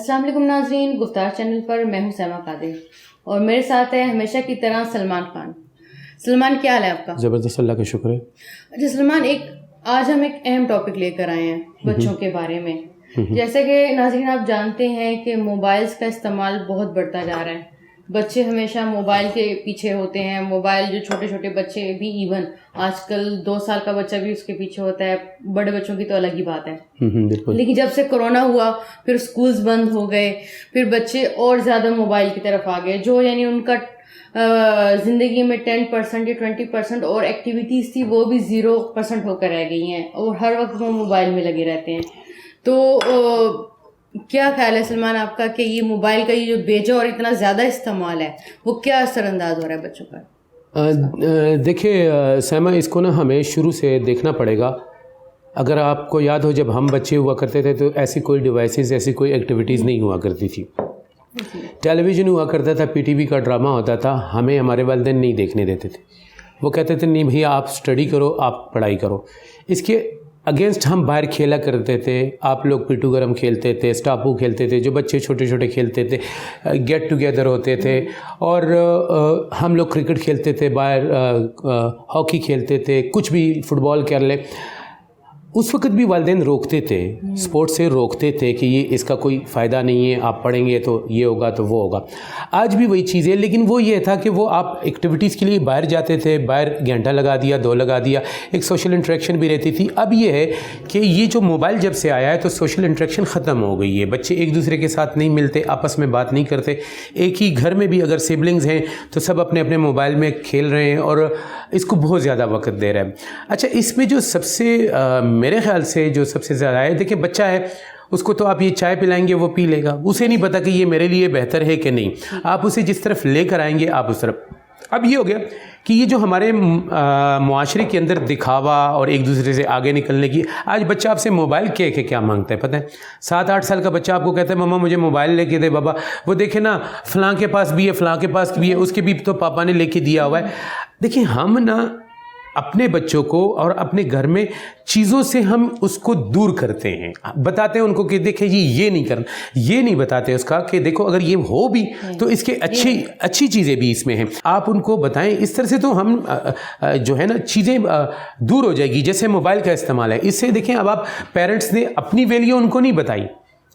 السلام علیکم ناظرین، گفتار چینل پر میں ہوں سیما قادر اور میرے ساتھ ہے ہمیشہ کی طرح سلمان خان۔ سلمان کیا حال ہے آپ کا؟ زبردست، اللہ کا شکر ہے۔ اچھا سلمان، آج ہم ایک اہم ٹاپک لے کر آئے ہیں بچوں کے بارے میں۔ جیسے کہ ناظرین آپ جانتے ہیں کہ موبائلز کا استعمال بہت بڑھتا جا رہا ہے، بچے ہمیشہ موبائل کے پیچھے ہوتے ہیں۔ موبائل جو چھوٹے چھوٹے بچے بھی، ایون آج کل 2 سال کا بچہ بھی اس کے پیچھے ہوتا ہے، بڑے بچوں کی تو الگ ہی بات ہے۔ لیکن جب سے کورونا ہوا پھر سکولز بند ہو گئے، پھر بچے اور زیادہ موبائل کی طرف آ گئے، جو یعنی ان کا زندگی میں 10% یا 20% اور ایکٹیویٹیز تھی وہ بھی 0% ہو کر رہ گئی ہیں، اور ہر وقت وہ موبائل میں لگے رہتے ہیں۔ تو کیا خیال ہے سلمان آپ کا کہ یہ موبائل کا یہ جو بیجا اور اتنا زیادہ استعمال ہے وہ کیا اثر انداز ہو رہا ہے بچوں پر؟ دیکھیں سیما، اس کو نا ہمیں شروع سے دیکھنا پڑے گا۔ اگر آپ کو یاد ہو جب ہم بچے ہوا کرتے تھے تو ایسی کوئی ڈیوائسز، ایسی کوئی ایکٹیویٹیز نہیں ہوا کرتی تھی۔ ٹیلی ویژن ہوا کرتا تھا، پی ٹی وی کا ڈرامہ ہوتا تھا، ہمیں ہمارے والدین نہیں دیکھنے دیتے تھے۔ وہ کہتے تھے نہیں بھیا آپ اسٹڈی کرو، آپ پڑھائی کرو۔ اس کے اگینسٹ ہم باہر کھیلا کرتے تھے، آپ لوگ پیٹو گرم کھیلتے تھے، اسٹاپو کھیلتے تھے، جو بچے چھوٹے چھوٹے کھیلتے تھے، گیٹ ٹوگیدر ہوتے تھے، اور ہم لوگ کرکٹ کھیلتے تھے باہر، ہاکی کھیلتے تھے، کچھ بھی فٹ بال کر لیں۔ اس وقت بھی والدین روکتے تھے، سپورٹ سے روکتے تھے کہ یہ اس کا کوئی فائدہ نہیں ہے، آپ پڑھیں گے تو یہ ہوگا تو وہ ہوگا۔ آج بھی وہی چیز ہے، لیکن وہ یہ تھا کہ وہ آپ ایکٹیویٹیز کے لیے باہر جاتے تھے، باہر گھنٹہ لگا دیا، 2 لگا دیا، ایک سوشل انٹریکشن بھی رہتی تھی۔ اب یہ ہے کہ یہ جو موبائل جب سے آیا ہے تو سوشل انٹریکشن ختم ہو گئی ہے، بچے ایک دوسرے کے ساتھ نہیں ملتے، آپس میں بات نہیں کرتے۔ ایک ہی گھر میں بھی اگر سبلنگز ہیں تو سب اپنے اپنے موبائل میں کھیل رہے ہیں اور اس کو بہت زیادہ وقت دے رہے ہیں۔ اچھا، اس میں جو سب سے میرے خیال سے جو سب سے زیادہ ہے، دیکھیں بچہ ہے، اس کو تو آپ یہ چائے پلائیں گے وہ پی لے گا، اسے نہیں پتا کہ یہ میرے لیے بہتر ہے کہ نہیں۔ آپ اسے جس طرف لے کر آئیں گے آپ اس طرف۔ اب یہ ہو گیا کہ یہ جو ہمارے معاشرے کے اندر دکھاوا اور ایک دوسرے سے آگے نکلنے کی، آج بچہ آپ سے موبائل کے کیا مانگتا ہے پتہ ہے؟ 7-8 سال کا بچہ آپ کو کہتا ہے ماما مجھے موبائل لے کے دے بابا، وہ دیکھیں نا فلاں کے پاس بھی ہے، فلاں کے پاس بھی ہے، اس کے بھی تو پاپا نے لے کے دیا ہوا ہے۔ دیکھیں ہم نا اپنے بچوں کو اور اپنے گھر میں چیزوں سے ہم اس کو دور کرتے ہیں، بتاتے ہیں ان کو کہ دیکھیں جی یہ نہیں کرنا، یہ نہیں بتاتے اس کا کہ دیکھو اگر یہ ہو بھی تو اس کے اچھی چیزیں بھی اس میں ہیں، آپ ان کو بتائیں۔ اس طرح سے تو ہم جو ہے نا چیزیں دور ہو جائے گی۔ جیسے موبائل کا استعمال ہے، اس سے دیکھیں اب آپ پیرنٹس نے اپنی ویلیو ان کو نہیں بتائی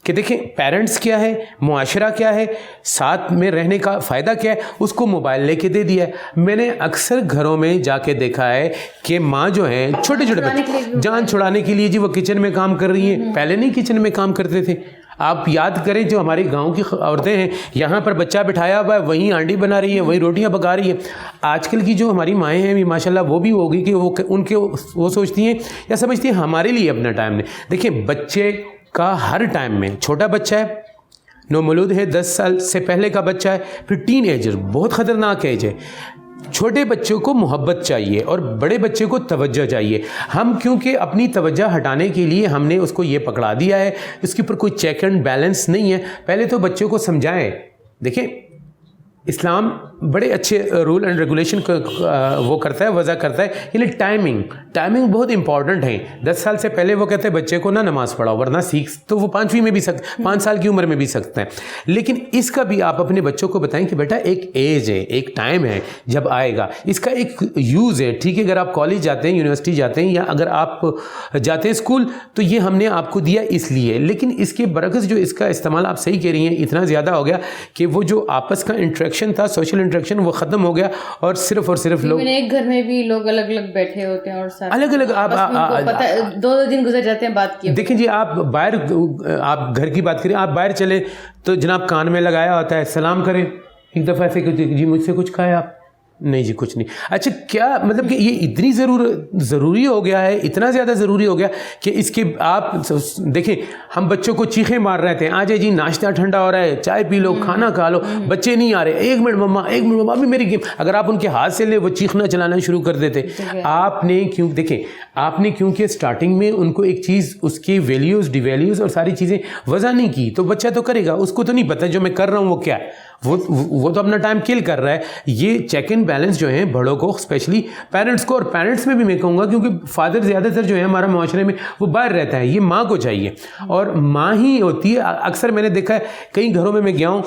کہ دیکھیں پیرنٹس کیا ہے، معاشرہ کیا ہے، ساتھ میں رہنے کا فائدہ کیا ہے، اس کو موبائل لے کے دے دیا ہے۔ میں نے اکثر گھروں میں جا کے دیکھا ہے کہ ماں جو ہیں چھوٹے چھوٹے بچے جان چھڑانے کے لیے جی وہ کچن میں کام کر رہی ہیں، پہلے نہیں کچن میں کام کرتے تھے۔ آپ یاد کریں جو ہماری گاؤں کی عورتیں ہیں، یہاں پر بچہ بٹھایا ہوا ہے، وہیں آنڈی بنا رہی ہے، وہیں روٹیاں پکا رہی ہیں۔ آج کل کی جو ہماری مائیں ہیں ماشاءاللہ وہ بھی ہوگی کہ وہ سوچتی ہیں یا سمجھتی ہیں ہمارے لیے اپنا ٹائم نہیں۔ دیکھیں بچے کا ہر ٹائم میں، چھوٹا بچہ ہے، نومولود ہے، 10 سال سے پہلے کا بچہ ہے، پھر ٹین ایجر، بہت خطرناک ایج ہے۔ چھوٹے بچوں کو محبت چاہیے اور بڑے بچے کو توجہ چاہیے۔ ہم کیونکہ اپنی توجہ ہٹانے کے لیے ہم نے اس کو یہ پکڑا دیا ہے، اس کے اوپر کوئی چیک اینڈ بیلنس نہیں ہے۔ پہلے تو بچوں کو سمجھائیں۔ دیکھیں اسلام بڑے اچھے رول اینڈ ریگولیشن وہ کرتا ہے، وضع کرتا ہے، یعنی ٹائمنگ بہت امپورٹنٹ ہے۔ 10 سال سے پہلے وہ کہتے ہیں بچے کو نہ نماز پڑھاؤ ورنہ سیکھ تو وہ 5ویں میں بھی 5 سال کی عمر میں بھی سکتے ہیں۔ لیکن اس کا بھی آپ اپنے بچوں کو بتائیں کہ بیٹا ایک ایج ہے، ایک ٹائم ہے جب آئے گا، اس کا ایک یوز ہے۔ ٹھیک ہے اگر آپ کالج جاتے ہیں، یونیورسٹی جاتے ہیں، یا اگر آپ جاتے ہیں اسکول تو یہ ہم نے آپ کو دیا اس لیے، لیکن اس کے برعکس جو اس کا استعمال آپ صحیح کہہ رہی ہیں اتنا زیادہ ہو گیا کہ وہ جو آپس کا انٹریکشن تھا، سوشل انٹریکشن، وہ ختم ہو گیا، اور صرف لوگ ایک گھر میں بھی لوگ الگ الگ بیٹھے ہوتے ہیں اور الگ الگ، آپ 2 دن گزر جاتے ہیں بات کیے۔ دیکھیں جی آپ باہر، آپ گھر کی بات کریں، آپ باہر چلیں تو جناب کان میں لگایا ہوتا ہے، سلام کریں، ایک دفعہ ایسے جی مجھ سے کچھ کھایا آپ؟ نہیں جی کچھ نہیں۔ اچھا کیا مطلب کہ یہ اتنی ضروری ہو گیا ہے، اتنا زیادہ ضروری ہو گیا کہ اس کے آپ دیکھیں ہم بچوں کو چیخیں مار رہے تھے، آ جائے جی ناشتہ ٹھنڈا ہو رہا ہے، چائے پی لو، کھانا کھا لو، بچے نہیں آ رہے، 1 منٹ مما، 1 منٹ مما، ابھی میری گیم۔ اگر آپ ان کے ہاتھ سے لیں وہ چیخنا چلانا شروع کر دیتے۔ آپ نے کیونکہ اسٹارٹنگ میں ان کو ایک چیز اس کی ویلیوز ڈی ویلیوز اور ساری چیزیں وضع نہیں کی، تو بچہ تو کرے گا، اس کو تو نہیں پتہ جو میں کر رہا ہوں وہ کیا ہے، وہ تو اپنا ٹائم کل کر رہا ہے. یہ چیک اینڈ بیلنس جو ہیں بڑوں کو, اسپیشلی پیرنٹس کو, اور پیرنٹس میں بھی میں کہوں گا کیونکہ فادر زیادہ تر جو ہے ہمارا معاشرے میں وہ باہر رہتا ہے, یہ ماں کو چاہیے, اور ماں ہی ہوتی ہے. اکثر میں نے دیکھا ہے کئی گھروں میں گیا ہوں,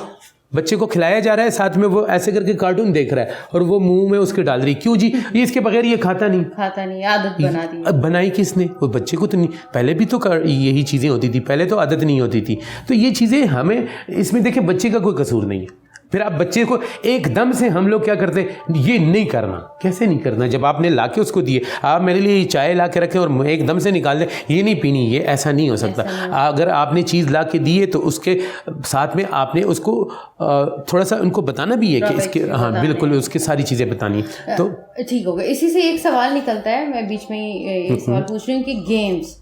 بچے کو کھلایا جا رہا ہے, ساتھ میں وہ ایسے کر کے کارٹون دیکھ رہا ہے اور وہ منہ میں اس کے ڈال رہی, کیوں جی, یہ اس کے بغیر یہ کھاتا نہیں, عادت بنا دی. اب بنائی کس نے, وہ بچے کو تو نہیں, پہلے بھی تو یہی چیزیں ہوتی تھی, پہلے تو عادت نہیں ہوتی تھی. تو یہ چیزیں ہمیں اس میں دیکھیں بچے کا کوئی قصور نہیں ہے. پھر آپ بچے کو ایک دم سے ہم لوگ کیا کرتے ہیں, یہ نہیں کرنا. کیسے نہیں کرنا جب آپ نے لا کے اس کو دیے, آپ میرے لیے چائے لا کے رکھیں اور ایک دم سے نکال دیں, یہ نہیں پینی, یہ ایسا نہیں ہو سکتا. اگر آپ نے چیز لا کے دی ہے تو اس کے ساتھ میں آپ نے اس کو تھوڑا سا ان کو بتانا بھی ہے کہ اس کے, ہاں بالکل, اس کی ساری چیزیں بتانی. تو ٹھیک ہوگا. اسی سے ایک سوال نکلتا ہے, میں بیچ میں ایک سوال پوچھ رہی ہوں کہ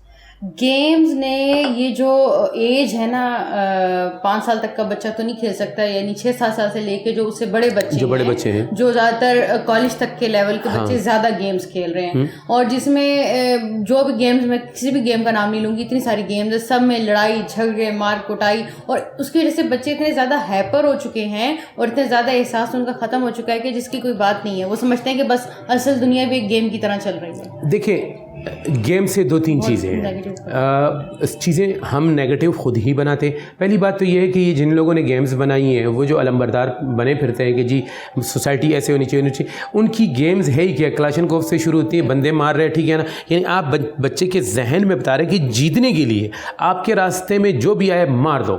گیمز نے یہ جو ایج ہے نا 5 سال تک کا بچہ تو نہیں کھیل سکتا, یعنی 6-7 سال سے لے کے جو اس سے بڑے بچے ہیں جو زیادہ تر کالج تک کے لیول کے بچے زیادہ گیمز کھیل رہے ہیں, اور جس میں جو بھی گیمز, میں کسی بھی گیم کا نام نہیں لوں گی, اتنی ساری گیمز ہیں, سب میں لڑائی جھگڑے مار کٹائی, اور اس کی وجہ سے بچے اتنے زیادہ ہیپر ہو چکے ہیں اور اتنے زیادہ احساس ان کا ختم ہو چکا ہے کہ جس کی کوئی بات نہیں ہے. وہ سمجھتے ہیں کہ بس اصل دنیا بھی ایک گیم کی طرح چل رہی ہے. دیکھیں گیم سے 2-3 چیزیں ہیں. چیزیں ہم نیگیٹو خود ہی بناتے ہیں. پہلی بات تو یہ ہے کہ یہ جن لوگوں نے گیمز بنائی ہیں وہ جو علمبردار بنے پھرتے ہیں کہ جی سوسائٹی ایسے ہونی چاہیے, ان کی گیمز ہے ہی کیا, کلاشنکوف سے شروع ہوتی ہے, بندے مار رہے, ٹھیک ہے نا, یعنی آپ بچے کے ذہن میں بتا رہے کہ جیتنے کے لیے آپ کے راستے میں جو بھی آئے مار دو,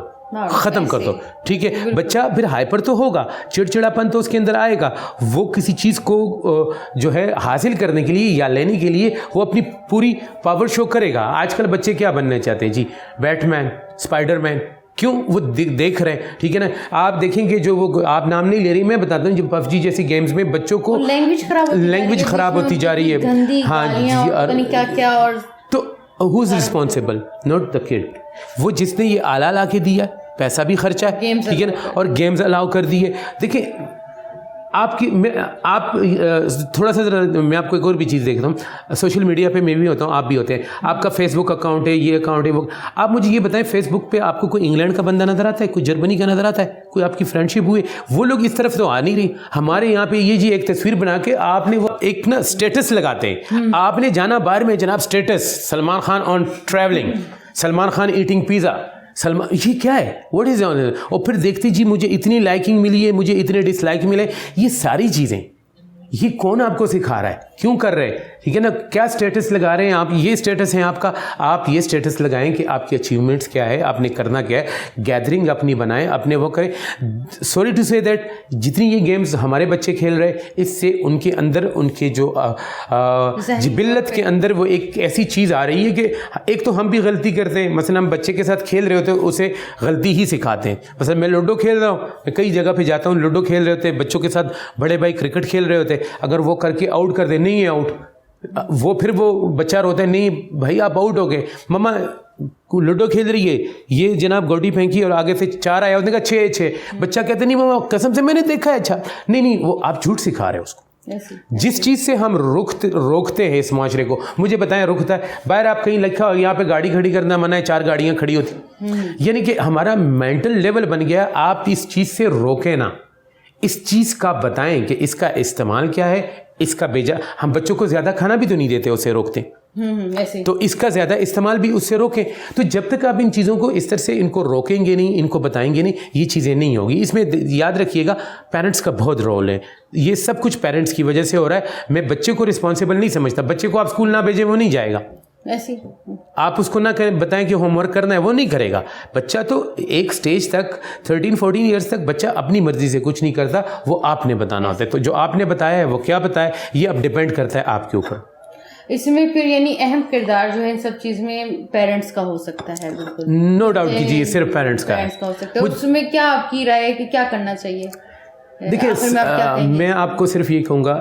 ختم کر دو, ٹھیک ہے. بچہ پھر ہائپر تو ہوگا, چڑچڑاپن تو اس کے اندر آئے گا, وہ کسی چیز کو جو ہے حاصل کرنے کے لیے یا لینے کے لیے وہ اپنی پوری پاور شو کرے گا. آج کل بچے کیا بننا چاہتے ہیں جی, بیٹ مین, اسپائڈر مین, کیوں, وہ دیکھ رہے ہیں, ٹھیک ہے نا. آپ دیکھیں گے جو وہ, آپ نام نہیں لے رہی, میں بتاتا ہوں, جو پب جی جیسی گیمز میں بچوں کو لینگویج خراب ہوتی جا رہی ہے. ہاں جی, کیا, اور تو ہو از رسپانسبل, ناٹ دا کڈ. وہ جس نے یہ آلہ لا کے دیا, پیسہ بھی خرچہ ہے, ٹھیک ہے نا, اور گیمز الاؤ کر دی ہے. دیکھیں آپ تھوڑا سا ذرا میں آپ کو ایک اور بھی چیز دیکھتا ہوں, سوشل میڈیا پہ میں بھی ہوتا ہوں, آپ بھی ہوتے ہیں, آپ کا فیس بک اکاؤنٹ ہے, یہ اکاؤنٹ ہے, وہ, آپ مجھے یہ بتائیں فیس بک پہ آپ کو کوئی انگلینڈ کا بندہ نظر آتا ہے, کوئی جرمنی کا نظر آتا ہے, کوئی آپ کی فرینڈ شپ ہوئی, وہ لوگ اس طرف تو آ نہیں رہی. ہمارے یہاں پہ یہ جی ایک تصویر بنا کے آپ نے وہ ایک نا اسٹیٹس لگاتے ہیں, آپ نے جانا باہر میں, جناب status Salman Khan on travelling, Salman Khan eating pizza, Salman, یہ کیا ہے, واٹ از, اور پھر دیکھتے جی مجھے اتنی لائکنگ ملی ہے, مجھے اتنے ڈس لائک ملے. یہ ساری چیزیں یہ کون آپ کو سکھا رہا ہے, کیوں کر رہے, ٹھیک ہے نا, کیا اسٹیٹس لگا رہے ہیں آپ, یہ اسٹیٹس ہے آپ کا, آپ یہ اسٹیٹس لگائیں کہ آپ کی اچیومنٹس کیا ہے, آپ نے کرنا کیا ہے, گیدرنگ اپنی بنائیں, اپنے وہ کریں. سوری ٹو سے دیٹ جتنی یہ گیمز ہمارے بچے کھیل رہے, اس سے ان کے اندر, ان کے جو جبلت کے اندر وہ ایک ایسی چیز آ رہی ہے کہ ایک تو ہم بھی غلطی کرتے ہیں, مثلا ہم بچے کے ساتھ کھیل رہے ہوتے ہیں اسے غلطی ہی سکھاتے ہیں. مثلا میں لوڈو کھیل رہا ہوں, میں کئی جگہ پہ جاتا ہوں, لوڈو کھیل رہے ہوتے ہیں بچوں کے ساتھ, بڑے بھائی کرکٹ کھیل رہے ہوتے ہیں, اگر وہ کر کے آؤٹ کر دے, نہیں ہے آؤٹ, وہ پھر وہ بچہ روتا ہے, نہیں بھائی آپ آؤٹ ہو گئے, مما لوڈو کھیل رہی ہے, یہ جناب گوٹی پھینکی اور آگے سے 4 آیا, اس نے کہا 6. بچہ کہتے نہیں مما قسم سے میں نے دیکھا ہے, اچھا نہیں, وہ آپ جھوٹ سکھا رہے ہیں اس کو. جس چیز سے ہم روکتے ہیں اس معاشرے کو, مجھے بتائیں روکتا ہے, باہر آپ کہیں لکھا ہو یہاں پہ گاڑی کھڑی کرنا منع ہے, 4 گاڑیاں کھڑی ہوتی, یعنی کہ ہمارا مینٹل لیول بن گیا, آپ اس چیز سے روکیں نا, اس چیز کا بتائیں کہ اس کا استعمال کیا ہے, اس کا بیجا, ہم بچوں کو زیادہ کھانا بھی تو نہیں دیتے, اسے روکتے, تو اس کا زیادہ استعمال بھی اس سے روکیں. تو جب تک آپ ان چیزوں کو اس طرح سے ان کو روکیں گے نہیں, ان کو بتائیں گے نہیں, یہ چیزیں نہیں ہوگی. اس میں یاد رکھیے گا پیرنٹس کا بہت رول ہے, یہ سب کچھ پیرنٹس کی وجہ سے ہو رہا ہے. میں بچے کو رسپانسیبل نہیں سمجھتا, بچے کو آپ اسکول نہ بھیجیں وہ نہیں جائے گا, آپ اس کو نہ کریں, بتائیں کہ ہوم ورک کرنا ہے, وہ نہیں کرے گا. بچہ تو ایک سٹیج تک 13-14 ایئرس تک بچہ اپنی مرضی سے کچھ نہیں کرتا, وہ آپ نے بتانا ہوتا ہے. تو جو آپ نے بتایا ہے وہ کیا بتایا, یہ اب ڈپینڈ کرتا ہے آپ کے اوپر. اس میں پھر یعنی اہم کردار جو ہے ان سب چیز میں پیرنٹس کا ہو سکتا ہے. بالکل نو ڈاؤٹ کہ جی صرف پیرنٹس کا ہو سکتا ہے. اس میں کیا آپ کی رائے ہے کہ کیا کرنا چاہیے؟ دیکھیں میں آپ کو صرف یہ کہوں گا,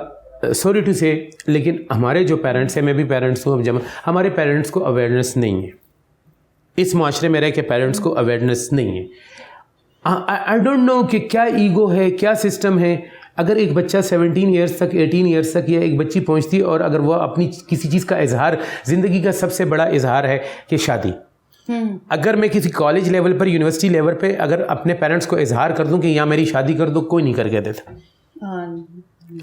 سوری ٹو سے, لیکن ہمارے جو پیرنٹس ہیں, میں بھی پیرنٹس ہوں, ہمارے پیرنٹس کو اویئرنیس نہیں ہے, اس معاشرے میں رہ کے پیرنٹس کو اویئرنیس نہیں ہے. آئی ڈونٹ نو کہ کیا ایگو ہے, کیا سسٹم ہے. اگر ایک بچہ 17 ایئرس تک 18 ایئرس تک یا ایک بچی پہنچتی ہے اور اگر وہ اپنی کسی چیز کا اظہار, زندگی کا سب سے بڑا اظہار ہے کہ شادی, اگر میں کسی کالج لیول پر یونیورسٹی لیول پہ اگر اپنے پیرنٹس کو اظہار کر دوں کہ یہاں میری شادی کر دو, کوئی نہیں کر کے دیتا,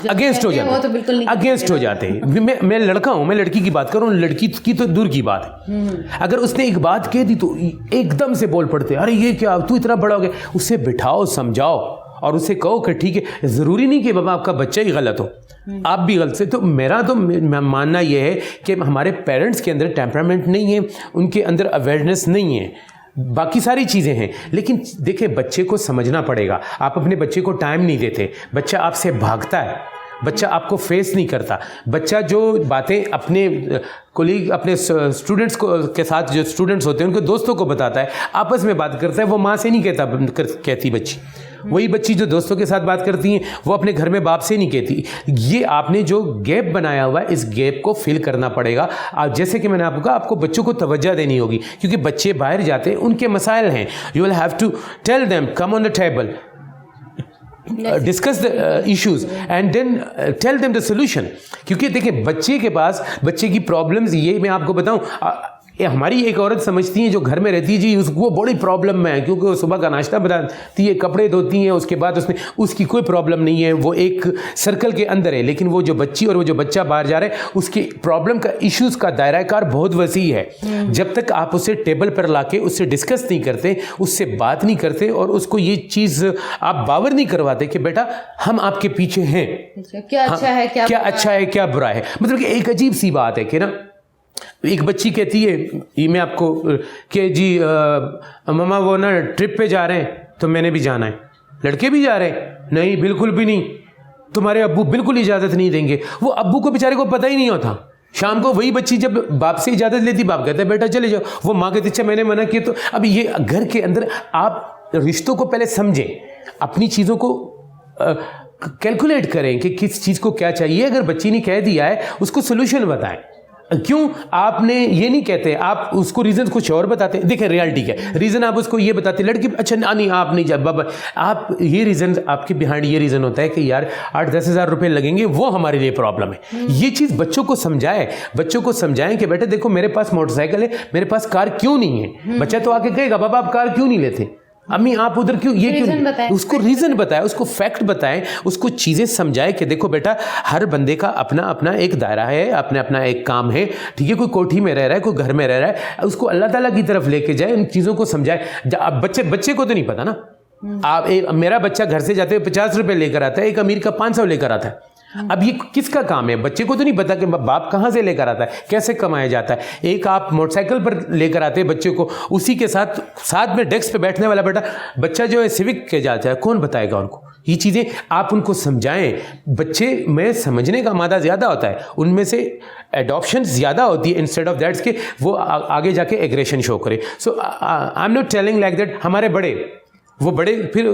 اگینسٹ ہو جاتے, اگینسٹ ہو جاتے ہیں. میں لڑکا ہوں, میں لڑکی کی بات کروں, لڑکی کی تو دور کی بات ہے, اگر اس نے ایک بات کہہ دی تو ایک دم سے بول پڑتے, ارے یہ کیا, تو اتنا بڑا ہو گیا. اسے بٹھاؤ, سمجھاؤ اور اسے کہو کہ ٹھیک ہے, ضروری نہیں کہ بابا آپ کا بچہ ہی غلط ہو, آپ بھی غلط سے. تو میرا تو ماننا یہ ہے کہ ہمارے پیرنٹس کے اندر ٹیمپرامنٹ نہیں ہے, ان کے اندر اویئرنیس نہیں ہے, باقی ساری چیزیں ہیں, لیکن دیکھیں بچے کو سمجھنا پڑے گا. آپ اپنے بچے کو ٹائم نہیں دیتے, بچہ آپ سے بھاگتا ہے, بچہ آپ کو فیس نہیں کرتا, بچہ جو باتیں اپنے کولیگ اپنے اسٹوڈنٹس کے ساتھ جو اسٹوڈنٹس ہوتے ہیں ان کے دوستوں کو بتاتا ہے, آپس میں بات کرتا ہے, وہ ماں سے نہیں کہتی بچی. وہی بچی جو دوستوں کے ساتھ بات کرتی ہیں وہ اپنے گھر میں باپ سے نہیں کہتی. یہ آپ نے جو گیپ بنایا ہوا ہے, اس گیپ کو فل کرنا پڑے گا. جیسے کہ میں نے آپ کو کہا, آپ کو بچوں کو توجہ دینی ہوگی, کیونکہ بچے باہر جاتے ہیں, ان کے مسائل ہیں. You will have to tell them, come on the table, discuss the issues and then tell them the solution. کیونکہ دیکھیں بچے کے پاس بچے کی پرابلمز, یہ میں آپ کو بتاؤں, ہماری ایک عورت سمجھتی ہے جو گھر میں رہتی ہے جی اس کو بڑی پرابلم ہے, کیونکہ وہ صبح کا ناشتہ بناتی ہے, کپڑے دھوتی ہیں, اس کے بعد اس کی کوئی پرابلم نہیں ہے, وہ ایک سرکل کے اندر ہے. لیکن وہ جو بچی اور وہ جو بچہ باہر جا رہا ہے, اس کی پرابلم کا ایشوز کا دائرہ کار بہت وسیع ہے. جب تک آپ اسے ٹیبل پر لا کے اس سے ڈسکس نہیں کرتے, اس سے بات نہیں کرتے, اور اس کو یہ چیز آپ باور نہیں کرواتے کہ بیٹا ہم آپ کے پیچھے ہیں, کیا اچھا ہے کیا اچھا ہے کیا برا ہے. مطلب کہ ایک عجیب سی بات ہے کہ نا, ایک بچی کہتی ہے, یہ میں آپ کو, کہ جی ماما وہ نا ٹرپ پہ جا رہے ہیں تو میں نے بھی جانا ہے. لڑکے بھی جا رہے ہیں, نہیں بالکل بھی نہیں, تمہارے ابو بالکل اجازت نہیں دیں گے. وہ ابو کو بیچارے کو پتہ ہی نہیں ہوتا. شام کو وہی بچی جب باپ سے اجازت لیتی, باپ کہتا ہے بیٹا چلے جاؤ, وہ ماں کہتی اچھا میں نے منع کیا. تو اب یہ گھر کے اندر آپ رشتوں کو پہلے سمجھیں, اپنی چیزوں کو کیلکولیٹ کریں کہ کس چیز کو کیا چاہیے. اگر بچی نے کہہ دیا ہے اس کو سولوشن بتائیں. کیوں آپ نے یہ نہیں کہتے, آپ اس کو ریزن کچھ اور بتاتے ہیں. دیکھیں ریالٹی کیا ہے, ریزن آپ اس کو یہ بتاتے, لڑکی اچھا نہیں آپ نہیں جا بابا, آپ یہ ریزن آپ کے بیہائنڈ یہ ریزن ہوتا ہے کہ یار 8-10 ہزار روپے لگیں گے, وہ ہمارے لیے پرابلم ہے. یہ چیز بچوں کو سمجھائیں, بچوں کو سمجھائیں کہ بیٹا دیکھو میرے پاس موٹر سائیکل ہے, میرے پاس کار کیوں نہیں ہے. بچہ تو آ کے کہے گا بابا آپ کار کیوں نہیں لیتے, امی آپ ادھر کیوں, یہ کیوں, اس کو ریزن بتائیں, اس کو فیکٹ بتائیں, اس کو چیزیں سمجھائیں کہ دیکھو بیٹا ہر بندے کا اپنا اپنا ایک دائرہ ہے, اپنا اپنا ایک کام ہے, ٹھیک ہے. کوئی کوٹھی میں رہ رہا ہے, کوئی گھر میں رہ رہا ہے, اس کو اللہ تعالیٰ کی طرف لے کے جائے, ان چیزوں کو سمجھائے. اب بچے کو تو نہیں پتا نا, آپ میرا بچہ گھر سے جاتے ہوئے 50 روپے لے کر آتا ہے, ایک امیر کا 500 لے کر آتا ہے. اب یہ کس کا کام ہے, بچے کو تو نہیں پتا کہ باپ کہاں سے لے کر آتا ہے, کیسے کمایا جاتا ہے. ایک آپ موٹر سائیکل پر لے کر آتے ہیں بچے کو, اسی کے ساتھ میں ڈیسک پہ بیٹھنے والا بچہ جو ہے سیوک کے جاتا ہے, کون بتائے گا ان کو یہ چیزیں. آپ ان کو سمجھائیں. بچے میں سمجھنے کا مادہ زیادہ ہوتا ہے, ان میں سے ایڈاپشن زیادہ ہوتی ہے انسٹیڈ آف دیٹس کہ وہ آگے جا کے ایگریشن شو کرے. So I am not telling like that. ہمارے بڑے پھر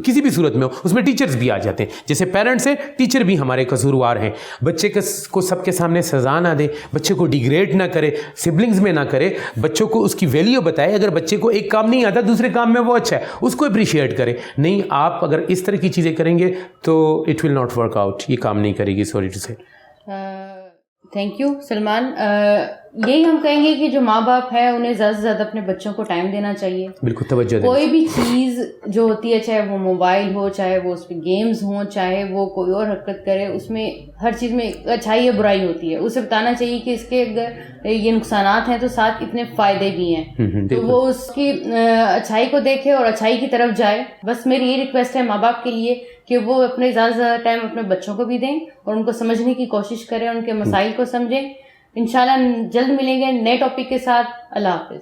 کسی بھی صورت میں ہو, اس میں ٹیچرز بھی آ جاتے ہیں. جیسے پیرنٹس ہیں, ٹیچر بھی ہمارے قصوروار ہیں. بچے کو سب کے سامنے سزا نہ دے, بچے کو ڈیگریڈ نہ کرے, سبلنگز میں نہ کرے, بچوں کو اس کی ویلیو بتائے. اگر بچے کو ایک کام نہیں آتا, دوسرے کام میں وہ اچھا ہے, اس کو اپریشیٹ کرے. نہیں, آپ اگر اس طرح کی چیزیں کریں گے تو it will not work out, یہ کام نہیں کرے گی. سوری ٹو سے. Thank you Salman. یہی ہم کہیں گے کہ جو ماں باپ ہے انہیں زیادہ سے زیادہ اپنے بچوں کو ٹائم دینا چاہیے. بالکل توجہ دیں. کوئی بھی چیز جو ہوتی ہے, چاہے وہ موبائل ہو, چاہے وہ اس پہ گیمز ہوں, چاہے وہ کوئی اور حرکت کرے, اس میں ہر چیز میں اچھائی یا برائی ہوتی ہے. اسے بتانا چاہیے کہ اس کے اگر یہ نقصانات ہیں تو ساتھ اتنے فائدے بھی ہیں, تو وہ اس کی اچھائی کو دیکھے اور اچھائی کی طرف جائے. بس میری یہ ریکویسٹ ہے ماں باپ کے لیے کہ وہ اپنے زیادہ سے زیادہ ٹائم اپنے بچوں کو بھی دیں اور ان کو سمجھنے کی کوشش کریں, ان کے مسائل کو سمجھیں. انشاءاللہ جلد ملیں گے نئے ٹاپک کے ساتھ. اللہ حافظ.